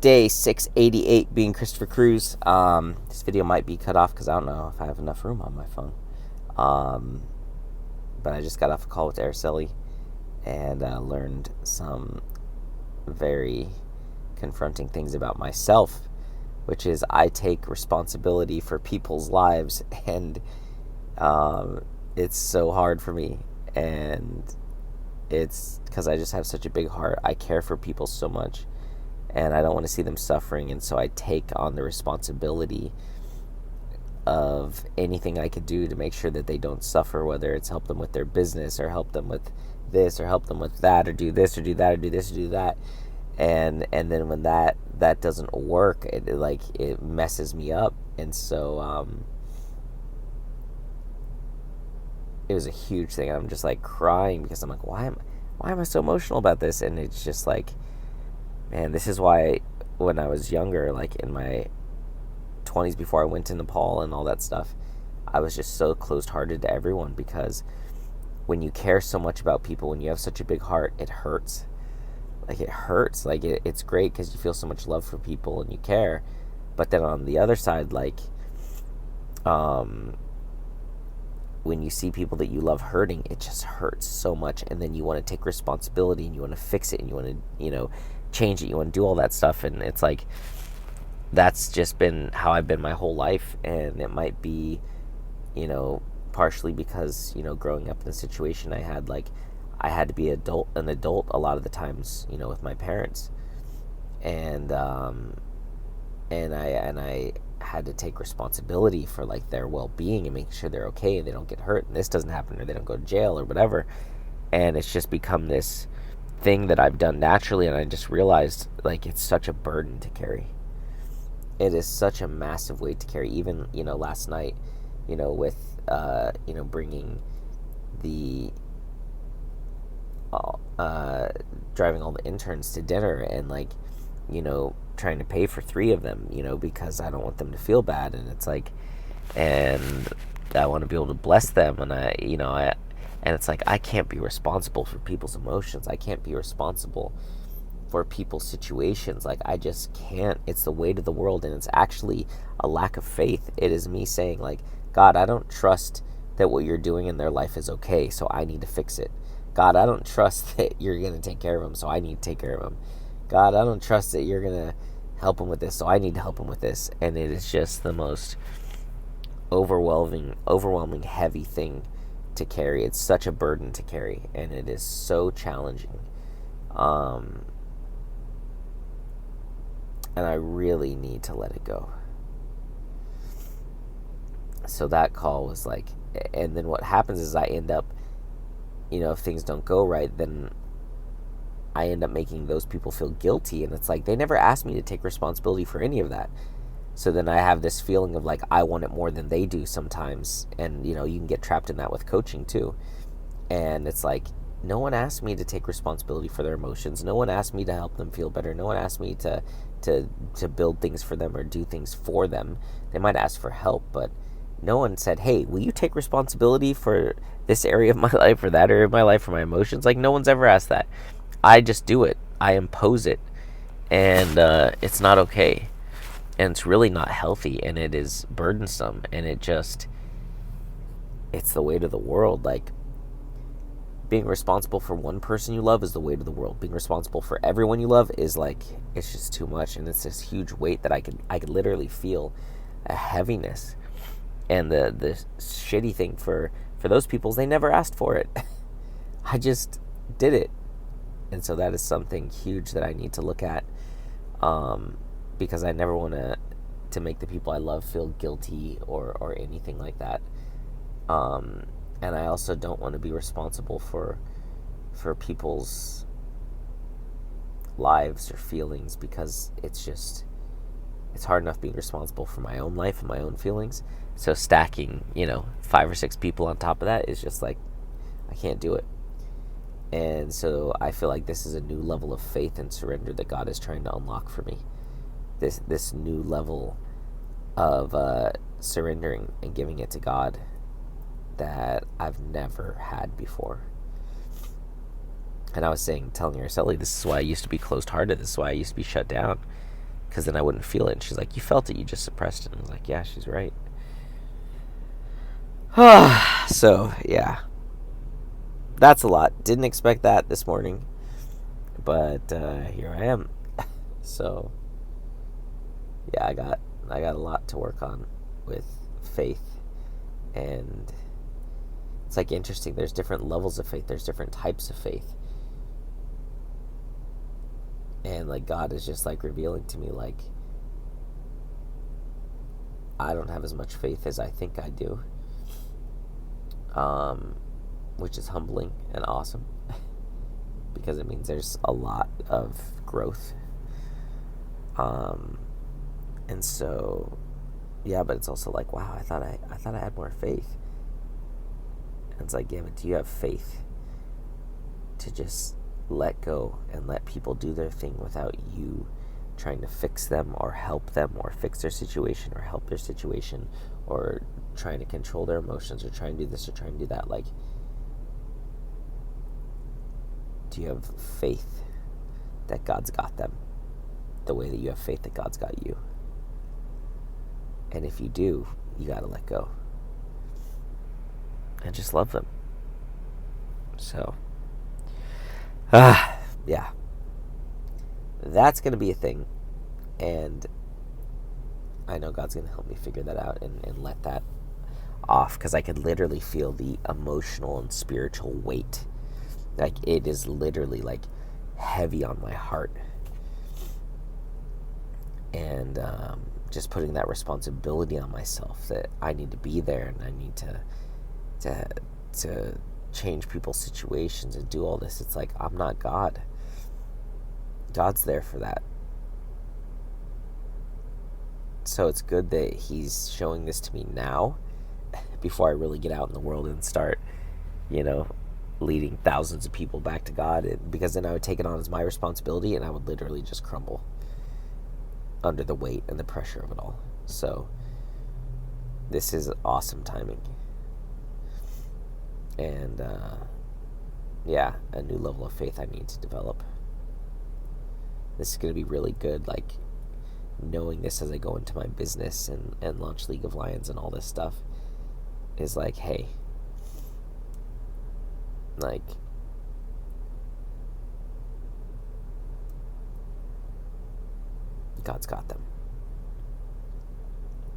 Day 688 being Christopher Cruz. This video might be cut off because I don't know if I have enough room on my phone. Um, but I just got off a call with Araceli and learned some very confronting things about myself, which is I take responsibility for people's lives, and it's so hard for me. And it's because I just have such a big heart. I care for people so much, and I don't want to see them suffering, and so I take on the responsibility of anything I could do to make sure that they don't suffer, whether it's help them with their business or help them with this or help them with that or do this or do that or do this or do that. And then when that doesn't work, it messes me up. And so it was a huge thing. I'm just like crying because I'm like, why am I so emotional about this? And it's just like, man, this is why when I was younger, like in my 20s before I went to Nepal and all that stuff, I was just so closed-hearted to everyone, because when you care so much about people, when you have such a big heart, it hurts. Like it hurts. Like it's great because you feel so much love for people and you care, but then on the other side, like um when you see people that you love hurting, it just hurts so much. And then you want to take responsibility and you want to fix it and you want to, change it. You want to do all that stuff. And it's like, that's just been how I've been my whole life. And it might be, partially because, growing up in the situation I had, like, I had to be an adult a lot of the times, with my parents. And, and I had to take responsibility for like their well-being and make sure they're okay and they don't get hurt and this doesn't happen or they don't go to jail or whatever. And it's just become this thing that I've done naturally, and I just realized like it's such a burden to carry. It is such a massive weight to carry. Even last night, with bringing the uh, driving all the interns to dinner, and like trying to pay for three of them, because I don't want them to feel bad. And it's like, and I want to be able to bless them. And and it's like, I can't be responsible for people's emotions. I can't be responsible for people's situations. Like, I just can't. It's the weight of the world. And it's actually a lack of faith. It is me saying, like, God, I don't trust that what you're doing in their life is okay, so I need to fix it. God, I don't trust that you're going to take care of them, so I need to take care of them. God, I don't trust that you're going to help them with this, so I need to help them with this. And it is just the most overwhelming, heavy thing to carry. It's such a burden to carry, and it is so challenging. And I really need to let it go. So that call was like, and then what happens is I end up, if things don't go right, then I end up making those people feel guilty. And it's like, they never asked me to take responsibility for any of that. So then I have this feeling of like, I want it more than they do sometimes. And, you can get trapped in that with coaching too. And it's like, no one asked me to take responsibility for their emotions. No one asked me to help them feel better. No one asked me to build things for them or do things for them. They might ask for help, but no one said, hey, will you take responsibility for this area of my life or that area of my life, for my emotions? Like, no one's ever asked that. I just do it. I impose it. And it's not okay. And it's really not healthy. And it is burdensome. And it's the weight of the world. Like, being responsible for one person you love is the weight of the world. Being responsible for everyone you love is like, it's just too much. And it's this huge weight that I could literally feel a heaviness. And the shitty thing for those people is they never asked for it. I just did it. And so that is something huge that I need to look at, because I never want to make the people I love feel guilty or anything like that. And I also don't want to be responsible for people's lives or feelings, because it's hard enough being responsible for my own life and my own feelings. So stacking, 5 or 6 people on top of that is just like, I can't do it. And so I feel like this is a new level of faith and surrender that God is trying to unlock for me. This new level of surrendering and giving it to God that I've never had before. And I was telling Araceli, this is why I used to be closed-hearted. This is why I used to be shut down. because then I wouldn't feel it. And she's like, you felt it, you just suppressed it. And I was like, yeah, she's right. So, yeah. That's a lot. Didn't expect that this morning. But here I am. So, yeah, I got a lot to work on with faith. And it's like interesting. There's different levels of faith. There's different types of faith. And like God is just like revealing to me like I don't have as much faith as I think I do. Which is humbling and awesome because it means there's a lot of growth. And so, yeah, but it's also like, wow, I thought I had more faith. And it's like, yeah, but do you have faith to just let go and let people do their thing without you trying to fix them or help them or fix their situation or help their situation or trying to control their emotions or trying to do this or trying to do that? Like, do you have faith that God's got them the way that you have faith that God's got you? And if you do, you gotta let go and just love them. So, yeah, that's gonna be a thing, and I know God's gonna help me figure that out and let that off, because I could literally feel the emotional and spiritual weight. Like, it is literally like heavy on my heart, and just putting that responsibility on myself that I need to be there and I need to change people's situations and do all this. It's like, I'm not God. God's there for that. So it's good that he's showing this to me now before I really get out in the world and start, leading thousands of people back to God, because then I would take it on as my responsibility and I would literally just crumble under the weight and the pressure of it all. So this is awesome timing. And yeah, a new level of faith I need to develop. This is going to be really good, like knowing this as I go into my business and launch League of Lions and all this stuff is like, hey, like, God's got them.